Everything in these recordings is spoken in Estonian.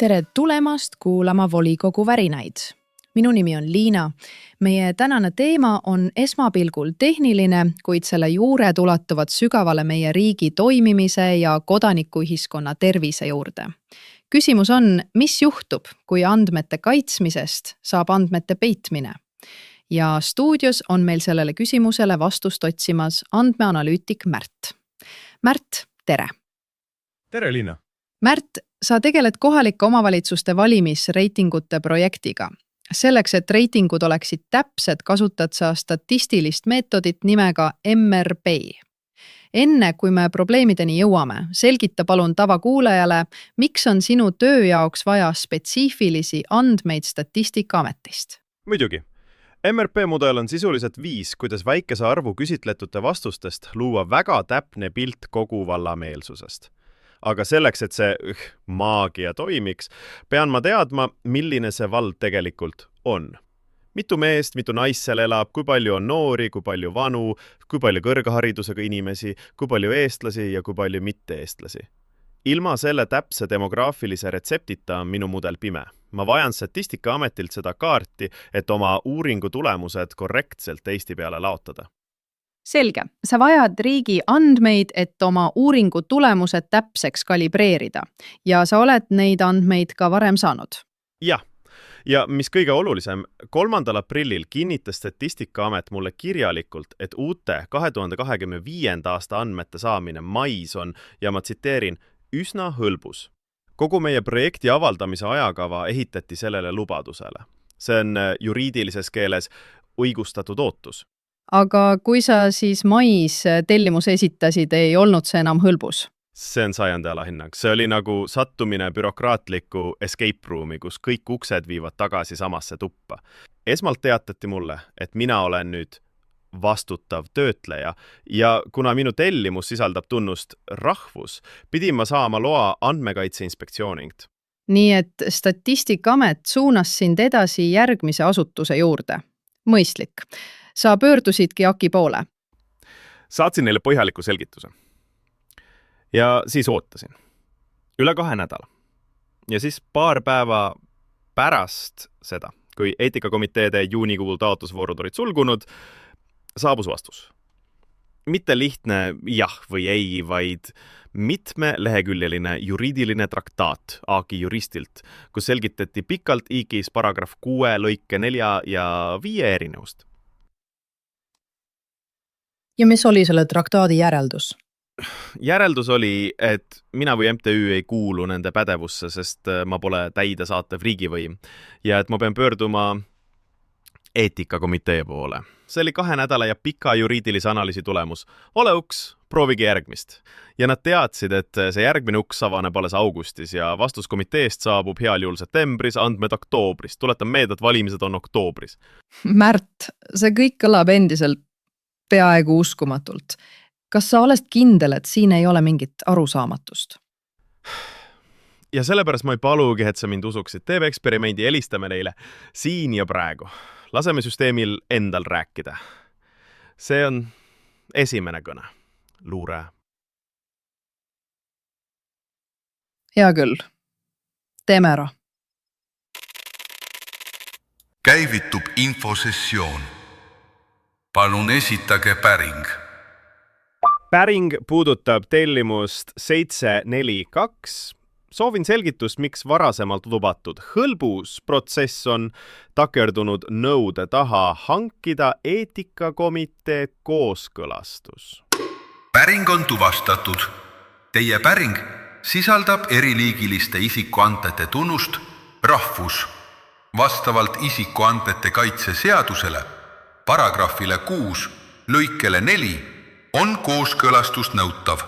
Tere tulemast kuulama volikogu värinaid. Minu nimi on Liina. Meie tänane teema on esmapilgul tehniline, kuid selle juured ulatuvad sügavale meie riigi toimimise ja kodanikuühiskonna tervise juurde. Küsimus on, mis juhtub, kui andmete kaitsmisest saab andmete peitmine? Ja stuudios on meil sellele küsimusele vastust otsimas andmeanalüütik Märt. Märt, tere! Tere, Liina! Märt, sa tegeled kohalike omavalitsuste valimisreitingute projektiga. Selleks, et reitingud oleksid täpsed, kasutad sa statistilist meetodit nimega MRP. Enne, kui me probleemideni jõuame, selgita palun tavakuulajale, miks on sinu töö jaoks vaja spetsiifilisi andmeid Statistikaametist? Muidugi. MRP-mudel on sisuliselt viis, kuidas väikese arvu küsitletute vastustest luua väga täpne pilt kogu valla meelsusest. Aga selleks, et see maagia toimiks, pean ma teadma, milline see vald tegelikult on. Mitu meest, mitu naist seal elab, kui palju on noori, kui palju vanu, kui palju kõrgharidusega inimesi, kui palju eestlasi ja kui palju mitte-eestlasi. Ilma selle täpse demograafilise retseptita on minu mudel pime. Ma vajan Statistikaametilt seda kaarti, et oma uuringu tulemused korrektselt Eesti peale laotada. Selge, sa vajad riigi andmeid, et oma uuringu tulemused täpseks kalibreerida ja sa oled neid andmeid ka varem saanud. Jah, ja mis kõige olulisem, 3. aprillil kinnitas Statistikaamet mulle kirjalikult, et uute 2025. aasta andmete saamine mais on, ja ma tsiteerin, üsna hõlbus. Kogu meie projekti avaldamise ajakava ehitati sellele lubadusele. See on juriidilises keeles õigustatud ootus. Aga kui sa siis mais tellimuse esitasid, ei olnud see enam hõlbus? See on 100. alahinnang. See oli nagu sattumine bürokraatliku escape roomi, kus kõik uksed viivad tagasi samasse tuppa. Esmalt teatati mulle, et mina olen nüüd vastutav töötleja ja kuna minu tellimus sisaldab tunnust rahvus, pidin ma saama loa andmekaitse inspektsioonilt. Nii et Statistikaamet suunas sind edasi järgmise asutuse juurde. Mõistlik. Sa pöördusidki AKI poole. Saatsin neile põhjaliku selgituse. Ja siis ootasin. Üle 2 nädala. Ja siis paar päeva pärast seda, kui eetikakomiteede juunikuul taotlusvoorud olid sulgunud, saabus vastus. Mitte lihtne jah või ei, vaid mitme leheküljeline juriidiline traktaat AKI juristilt, kus selgitati pikalt IKIs paragrahv 6 lõike 4 ja 5 erinevust. Ja mis oli selle traktaadi järeldus? Järeldus oli, et mina või MTÜ ei kuulu nende pädevusse, sest ma pole täidesaatev riigivõim ja et ma pean pöörduma eetikakomitee poole. See oli 2 nädala ja pika juriidilise analüüsi tulemus. Ole uks, proovige järgmist. Ja nad teadsid, et see järgmine uks avaneb alles augustis ja vastuskomiteest saabub heal juhul septembris, andmed oktoobris. Tuletan meelde, et valimised on oktoobris. Märt, see kõik kõlab endiselt peaaegu uskumatult. Kas sa oled kindel, et siin ei ole mingit arusaamatust? Ja sellepärast ma ei palugi, et sa mind usuksid. Teeme eksperimendi, helistame neile siin ja praegu. Laseme süsteemil endal rääkida. See on esimene kõne. Luure. Hea küll. Teeme ära. Käivitub infosessioon. Palun esitage päring. Päring puudutab tellimust 742. Soovin selgitust, miks varasemalt lubatud hõlbus protsess on takerdunud nõude taha hankida eetikakomitee kooskõlastus. Päring on tuvastatud. Teie päring sisaldab eriliigiliste isikuandmete tunnust rahvus. Vastavalt isikuandmete kaitse seadusele, paragrahvile 6, lõikele 4 on kooskõlastus nõutav.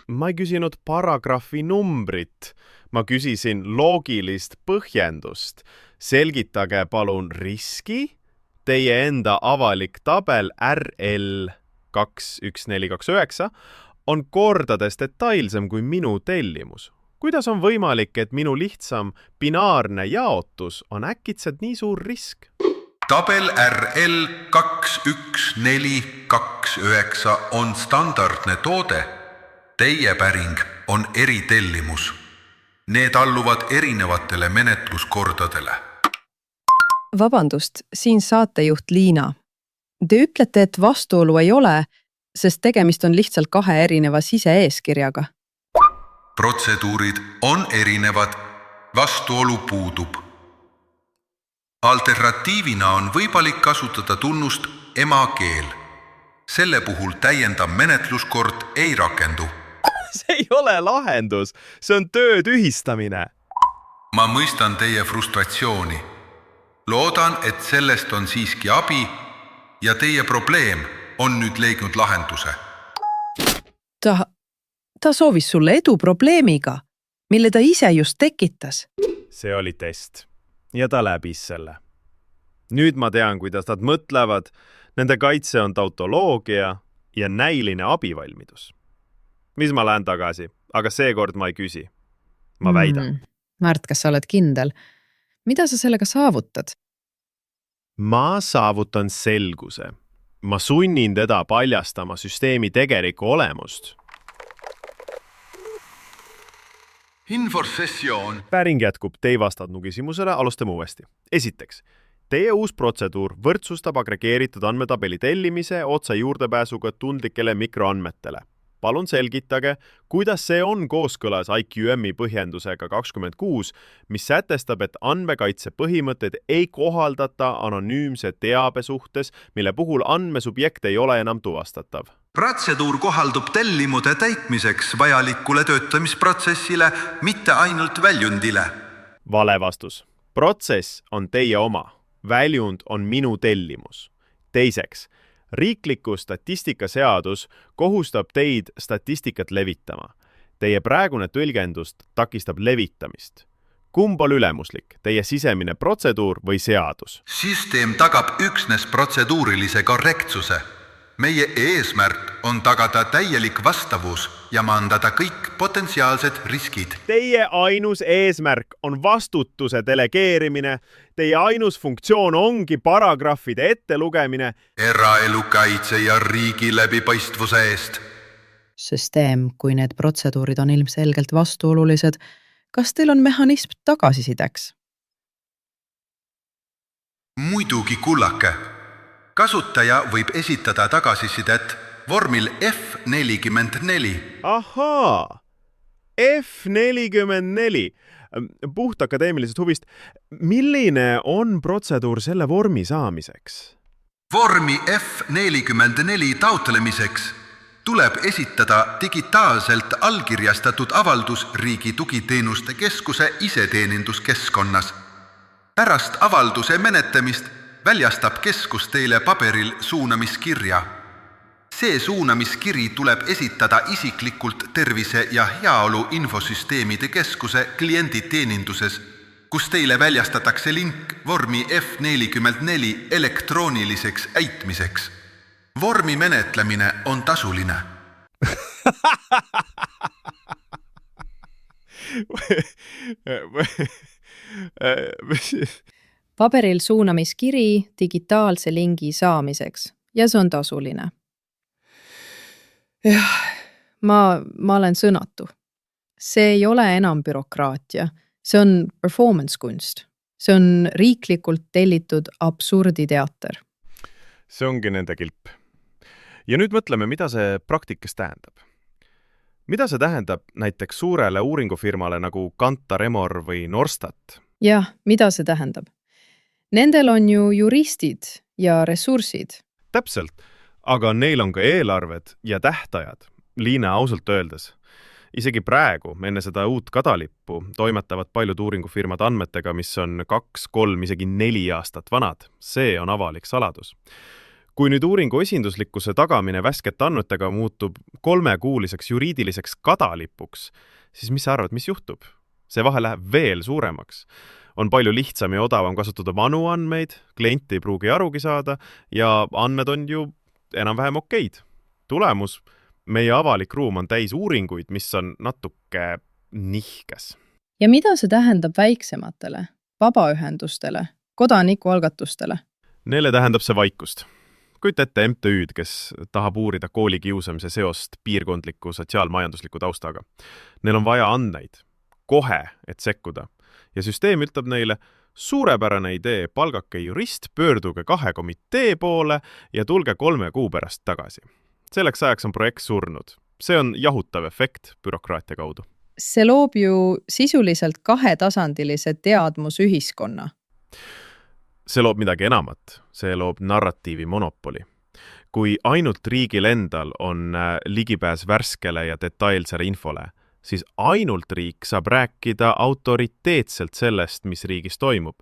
Ma ei küsinud paragrahvi numbrit. Ma küsisin loogilist põhjendust. Selgitage palun riski. Teie enda avalik tabel RL 21429 on kordades detailsem kui minu tellimus. Kuidas on võimalik, et minu lihtsam binaarne jaotus on äkitselt nii suur risk? Tabel RL 21429 on standardne toode. Teie päring on eritellimus. Need alluvad erinevatele menetluskordadele. Vabandust, siin saatejuht Liina. Te ütlete, et vastuolu ei ole, sest tegemist on lihtsalt 2 erineva sise-eeskirjaga. Protseduurid on erinevad, vastuolu puudub. Alternatiivina on võimalik kasutada tunnust emakeel. Selle puhul täiendav menetluskord ei rakendu. See ei ole lahendus, see on töö tühistamine. Ma mõistan teie frustratsiooni. Loodan, et sellest on siiski abi ja teie probleem on nüüd leidnud lahenduse. Ta soovis sulle edu probleemiga, mille ta ise just tekitas. See oli test ja ta läbis selle. Nüüd ma tean, kuidas nad mõtlevad. Nende kaitse on tautoloogia ja näiline abivalmidus. Mis ma lähen tagasi, aga seekord ma ei küsi. Ma väidan. Märt, kas sa oled kindel? Mida sa sellega saavutad? Ma saavutan selguse. Ma sunnin teda paljastama süsteemi tegelikku olemust. Infosessioon. Päring jätkub, te ei vastanud mu küsimusele, alustame uuesti. Esiteks, teie uus protseduur võrdsustab agregeeritud andmetabeli tellimise otse juurdepääsuga tundlikele mikroandmetele. Palun selgitage, kuidas see on kooskõlas IQM-i põhjendusega 26, mis sätestab, et andmekaitse põhimõtted ei kohaldata anonüümse teabe suhtes, mille puhul andmesubjekt ei ole enam tuvastatav. Protseduur kohaldub tellimude täitmiseks vajalikule töötamisprotsessile, mitte ainult väljundile. Vale vastus. Protsess on teie oma. Väljund on minu tellimus. Teiseks, riikliku statistikaseadus kohustab teid statistikat levitama. Teie praegune tõlgendust takistab levitamist. Kumb on ülemuslik, teie sisemine protseduur või seadus? Süsteem tagab üksnes protseduurilise korrektsuse. Meie eesmärk on tagada täielik vastavus ja maandada kõik potentsiaalsed riskid. Teie ainus eesmärk on vastutuse delegeerimine. Teie ainus funktsioon ongi paragrahvide ettelugemine. Eraelu kaitse ja riigi läbipaistvuse eest. Süsteem, kui need protseduurid on ilmselgelt vastuolulised, kas teil on mehhanism tagasisideks? Muidugi kullake. Kasutaja võib esitada tagasisidet vormil F44. Ahaa, F44. Puht akadeemilisest huvist. Milline on protseduur selle vormi saamiseks? Vormi F44 taotlemiseks tuleb esitada digitaalselt allkirjastatud avaldus Riigi Tugiteenuste Keskuse iseteeninduskeskkonnas. Pärast avalduse menetlemist väljastab keskus teile paberil suunamiskirja. See suunamiskiri tuleb esitada isiklikult Tervise- ja Heaolu infosüsteemide keskuse klienditeeninduses, kus teile väljastatakse link vormi F44 elektrooniliseks äitmiseks. Vormi menetlemine on tasuline. Paberil suunamiskiri digitaalse lingi saamiseks ja see on tasuline. Jah, ma olen sõnatu. See ei ole enam bürokraatia. See on performance-kunst. See on riiklikult tellitud absurditeater. See ongi nende kilp. Ja nüüd mõtleme, mida see praktikas tähendab. Mida see tähendab näiteks suurele uuringufirmale nagu Kantar Emor või Norstat? Jah, mida see tähendab? Nendel on ju juristid ja ressursid. Täpselt, aga neil on ka eelarved ja tähtajad. Liina ausalt öeldes. Isegi praegu, enne seda uut kadalippu, toimetavad paljud uuringufirmad andmetega, mis on 2, 3, isegi 4 aastat vanad. See on avalik saladus. Kui nüüd uuringu esinduslikkuse tagamine värskete andmetega muutub 3-kuuliseks juriidiliseks kadalipuks, siis mis sa arvad, mis juhtub? See vahe läheb veel suuremaks. On palju lihtsam ja odavam kasutada vanu andmeid, klient ei pruugi arugi saada ja andmed on ju enam-vähem okeid. Tulemus, meie avalik ruum on täis uuringuid, mis on natuke nihkes. Ja mida see tähendab väiksematele, vabaühendustele, kodanikualgatustele? Neile tähendab see vaikust. Kujuta ette MTÜ-d, kes tahab uurida koolikiusamise seost piirkondliku sotsiaalmajandusliku taustaga. Neil on vaja andmeid. kohe, et sekkuda. Ja süsteem ütleb neile, suurepärane idee, palgake jurist, pöörduge 2 komitee poole ja tulge 3 kuu pärast tagasi. Selleks ajaks on projekt surnud. See on jahutav efekt bürokraatia kaudu. See loob ju sisuliselt 2-tasandilise teadmusühiskonna. See loob midagi enamat. See loob narratiivi monopoli. Kui ainult riigil endal on ligipääs värskele ja detailsele infole, siis ainult riik saab rääkida autoriteetselt sellest, mis riigis toimub.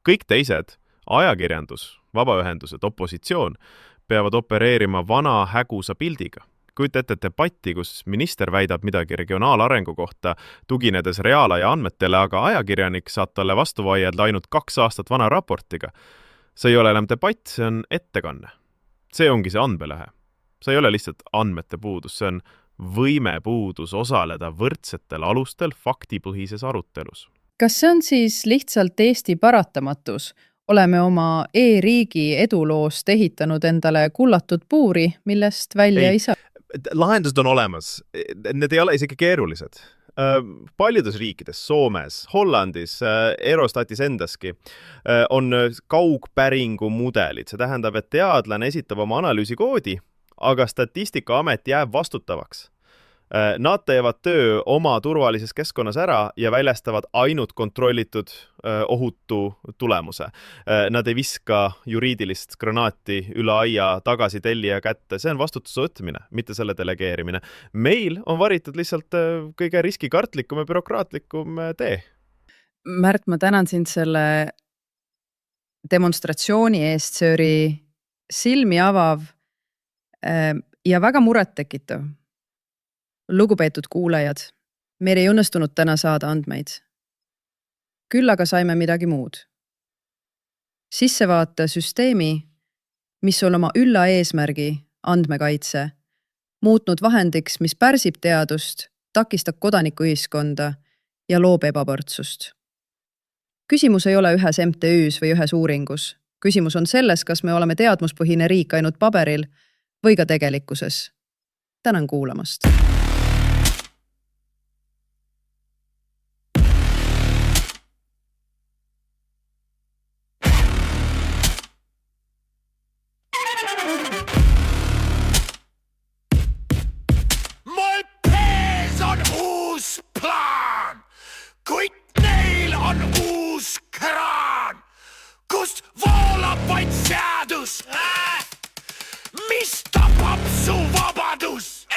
Kõik teised, ajakirjandus, vabaühendused, opositsioon, peavad opereerima vana hägusa pildiga. Kujuta ette debatti, kus minister väidab midagi regionaalarengu kohta, tuginedes reaalaja andmetele, aga ajakirjanik saab talle vastu vaielda ainult 2 aastat vana raportiga. See ei ole enam debatt, see on ettekanne. See ongi see andmelähe. See ei ole lihtsalt andmete puudus, see on võime puudus osaleda võrdsetel alustel faktipõhises arutelus. Kas see on siis lihtsalt Eesti paratamatus? Oleme oma e-riigi eduloost ehitanud endale kullatud puuri, millest välja ei saa? Lahendused on olemas. Need ei ole isegi keerulised. Paljudes riikides, Soomes, Hollandis, Eurostatis endaski, on kaugpäringu mudelid. See tähendab, et teadlane esitab oma analüüsikoodi, aga Statistikaamet jääb vastutavaks. Nad teevad töö oma turvalises keskkonnas ära ja väljastavad ainult kontrollitud ohutu tulemuse. Nad ei viska juriidilist granaati üle aia tagasi tellija kätte. See on vastutuse võtmine, mitte selle delegeerimine. Meil on varitud lihtsalt kõige riskikartlikum ja bürokraatlikum tee. Märt, ma tänan sind selle demonstratsiooni eest. See oli silmi avav ja väga muret tekitav. Lugupeetud kuulajad, meil ei õnnestunud täna saada andmeid. Küll aga saime midagi muud. Sissevaate süsteemi, mis on oma ülla eesmärgi, andmekaitse, muutnud vahendiks, mis pärsib teadust, takistab kodanikuühiskonda ja loob ebavõrdsust. Küsimus ei ole ühes MTÜs või ühes uuringus. Küsimus on selles, kas me oleme teadmuspõhine riik ainult paberil või ka tegelikkuses. Tänan kuulamast. Mis tapab su vabadus?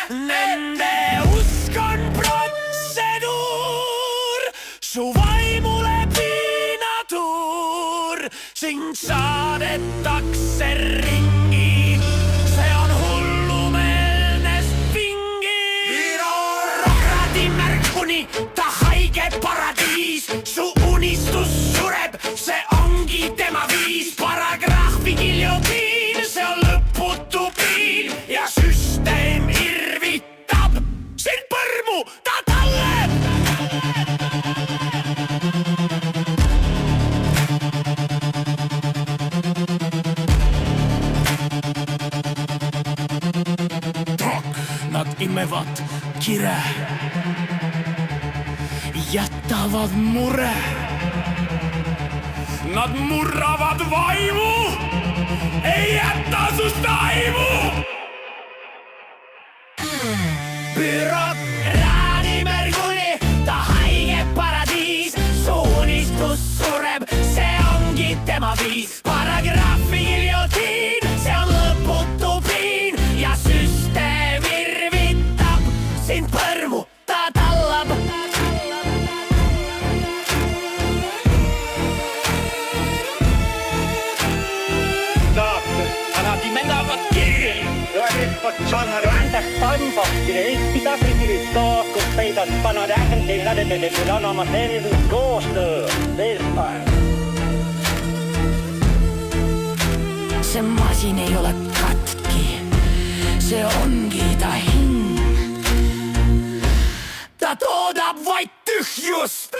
Nende usk on protseduur, su vaimule piinatur, sind saadetakse ringi, see on hullumeelne spingi. Bürokraadi märkuni, ta haige paradiis, su unistus sureb, see ongi tema viis, paragrahvi giljotiin, see on lõputu piin ja süsteem irvitab sind põrmu, ta talleb. Nad imevad kire, jätavad mure. Nad murravad vaimu, ei jäta sust aimu. Bürokraadi märguni, ta haige paradiis, su unistus sureb, see ongi tema viis. Paragrahvi giljotiin, see on lõputu piin ja süsteem irvitab sind põrmu, ta tallab. Andes Tambakkile Eesti Tafrikilist kooskuspäidad pannud ähkentil on oma selgus koostöö veelpäev. See masin ei ole katki, see ongi ta hing. Ta toodab vaid tühjust.